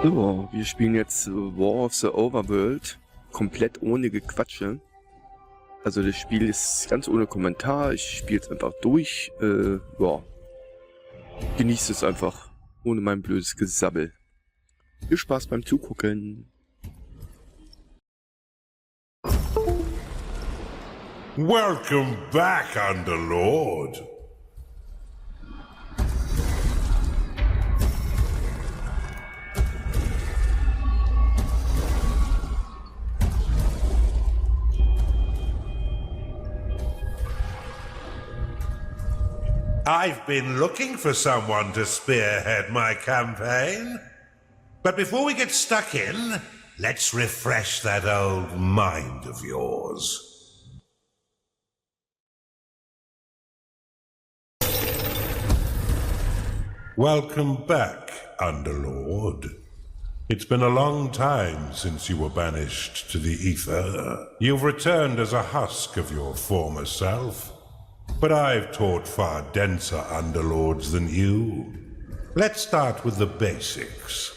So, wir spielen jetzt War of the Overworld, komplett ohne Gequatsche. Also das Spiel ist ganz ohne Kommentar, ich spiele es einfach durch. Ja, genießt es einfach, ohne mein blödes Gesabbel. Viel Spaß beim Zugucken. Welcome back, Underlord. I've been looking for someone to spearhead my campaign. But before we get stuck in, let's refresh that old mind of yours. Welcome back, Underlord. It's been a long time since you were banished to the ether. You've returned as a husk of your former self. But I've taught far denser Underlords than you. Let's start with the basics.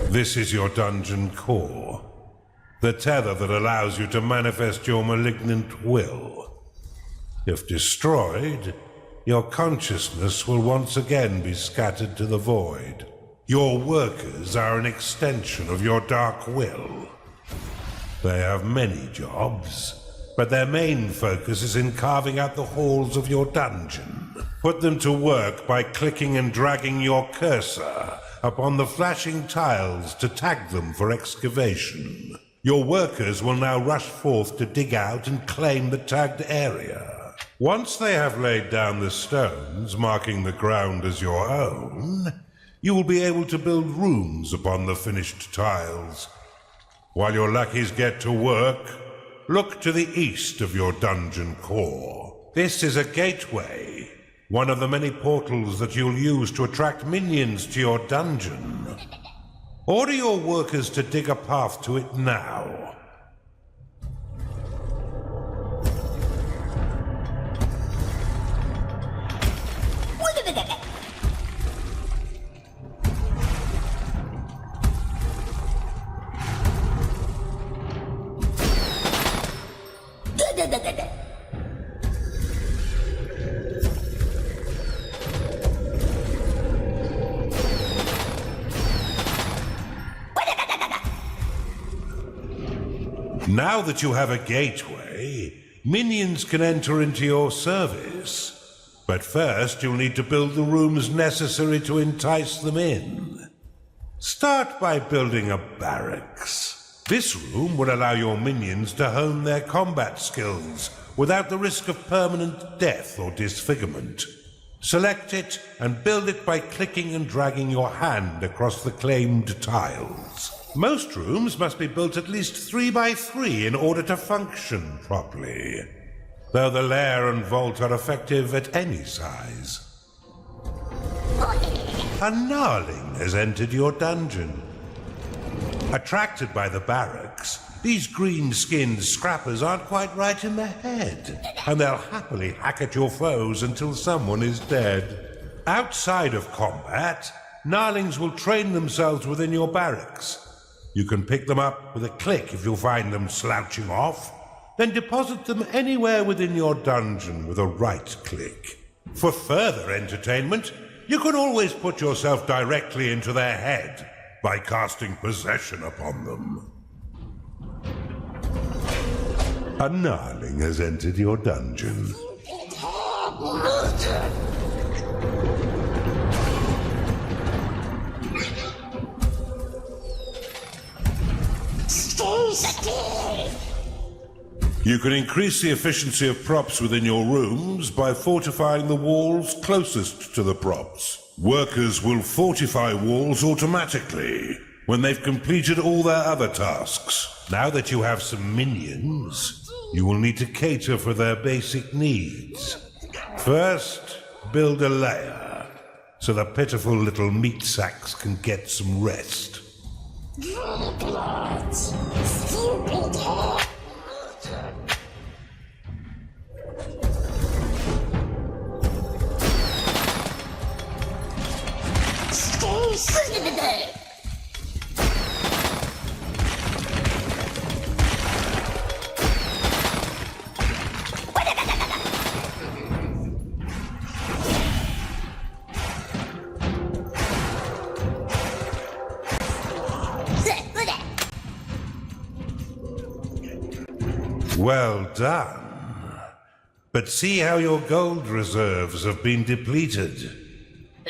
This is your dungeon core, the tether that allows you to manifest your malignant will. If destroyed, your consciousness will once again be scattered to the void. Your workers are an extension of your dark will. They have many jobs, but their main focus is in carving out the halls of your dungeon. Put them to work by clicking and dragging your cursor upon the flashing tiles to tag them for excavation. Your workers will now rush forth to dig out and claim the tagged area. Once they have laid down the stones, marking the ground as your own, you will be able to build rooms upon the finished tiles. While your lackeys get to work, look to the east of your dungeon core. This is a gateway, one of the many portals that you'll use to attract minions to your dungeon. Order your workers to dig a path to it now. Now that you have a gateway, minions can enter into your service. But first you'll need to build the rooms necessary to entice them in. Start by building a barracks. This room will allow your minions to hone their combat skills without the risk of permanent death or disfigurement. Select it and build it by clicking and dragging your hand across the claimed tiles. Most rooms must be built at least 3 by 3 in order to function properly, though the lair and vault are effective at any size. A gnarling has entered your dungeon. Attracted by the barracks, these green-skinned scrappers aren't quite right in the head, and they'll happily hack at your foes until someone is dead. Outside of combat, gnarlings will train themselves within your barracks. You can pick them up with a click if you find them slouching off, then deposit them anywhere within your dungeon with a right click. For further entertainment, you can always put yourself directly into their head by casting possession upon them. A gnarling has entered your dungeon. You can increase the efficiency of props within your rooms by fortifying the walls closest to the props. Workers will fortify walls automatically when they've completed all their other tasks. Now that you have some minions, you will need to cater for their basic needs. First, build a lair, so the pitiful little meat sacks can get some rest. Well done. But see how your gold reserves have been depleted.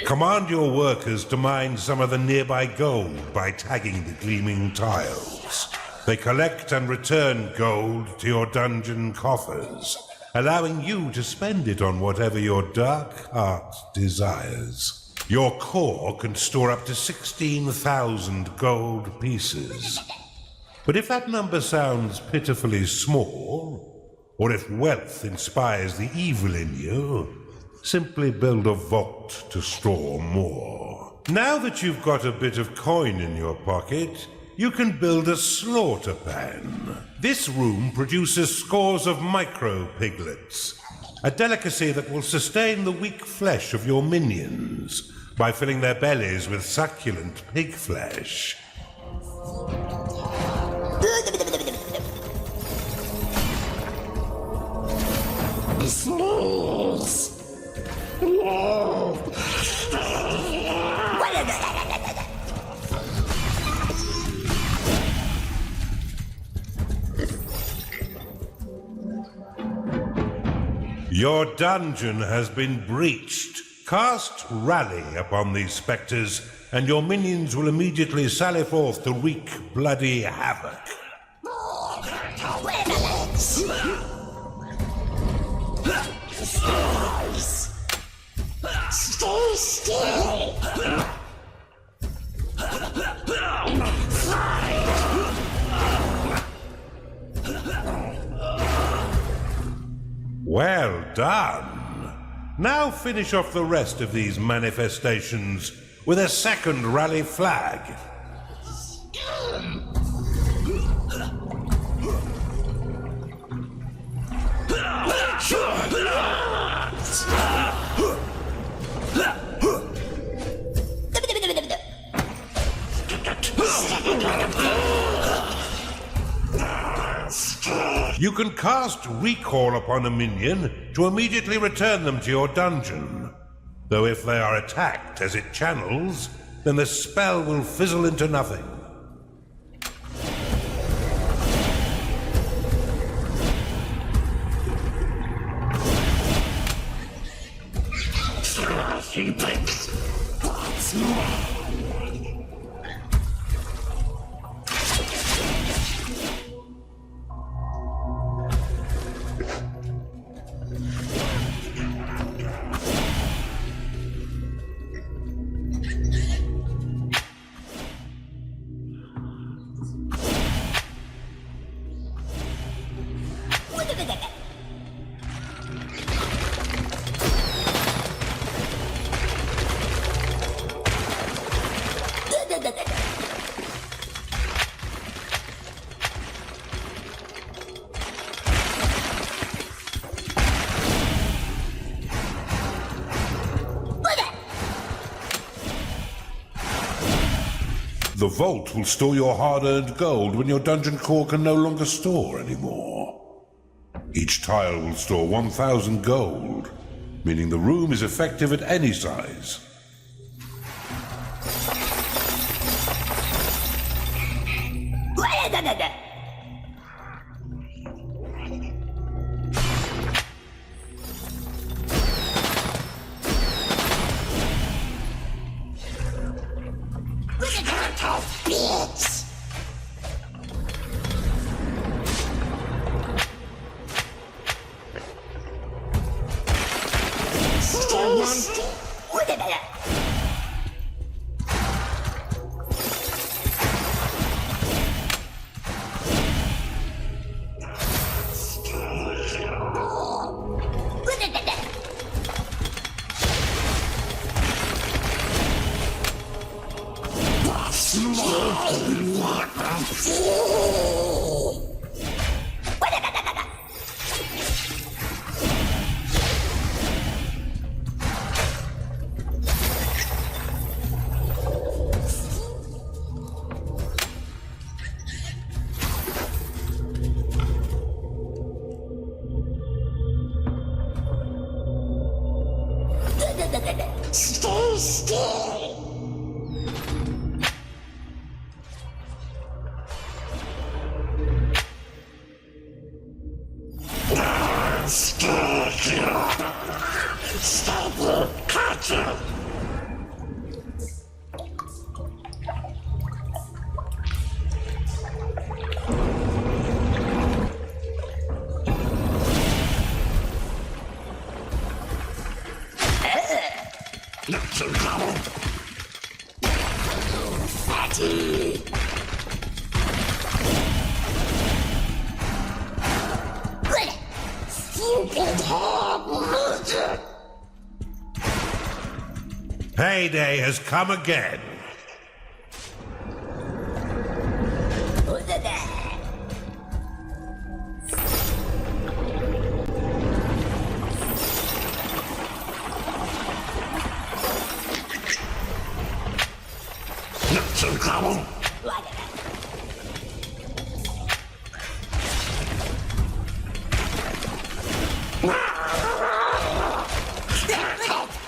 Command your workers to mine some of the nearby gold by tagging the gleaming tiles. They collect and return gold to your dungeon coffers, allowing you to spend it on whatever your dark heart desires. Your core can store up to 16,000 gold pieces. But if that number sounds pitifully small, or if wealth inspires the evil in you, simply build a vault to store more. Now that you've got a bit of coin in your pocket, you can build a slaughter pan. This room produces scores of micro-piglets, a delicacy that will sustain the weak flesh of your minions by filling their bellies with succulent pig flesh. Your dungeon has been breached. Cast Rally upon these spectres, and your minions will immediately sally forth to wreak bloody havoc. Stay still. Well done. Now finish off the rest of these manifestations with a second rally flag. You can cast Recall upon a minion to immediately return them to your dungeon. Though if they are attacked as it channels, then the spell will fizzle into nothing. The vault will store your hard-earned gold when your dungeon core can no longer store anymore. Each tile will store 1,000 gold, meaning the room is effective at any size. Payday has come again. Not so common.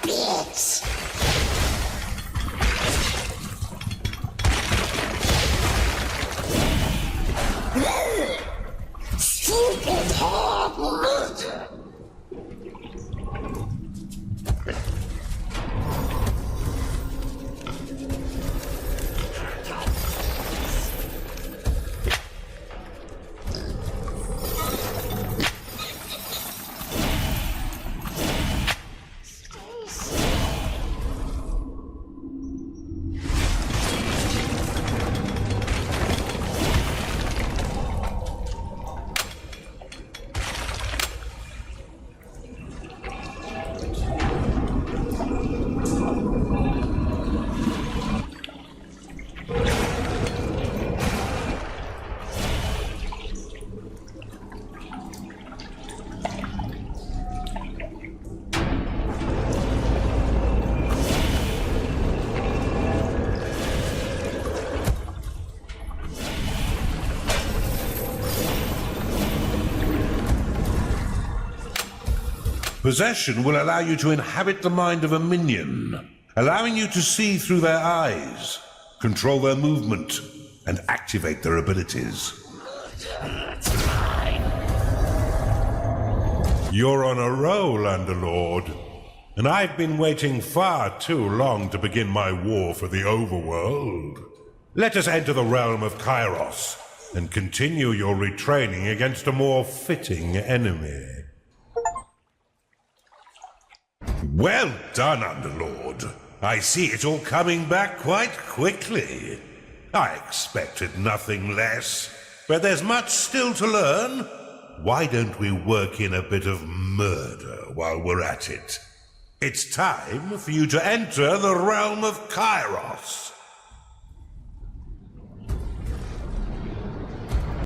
Bitch. Stupid hard murder. Possession will allow you to inhabit the mind of a minion, allowing you to see through their eyes, control their movement, and activate their abilities. You're on a roll, Underlord, and I've been waiting far too long to begin my war for the Overworld. Let us enter the realm of Kairos and continue your retraining against a more fitting enemy. Well done, Underlord. I see it all coming back quite quickly. I expected nothing less, but there's much still to learn. Why don't we work in a bit of murder while we're at it? It's time for you to enter the realm of Kairos.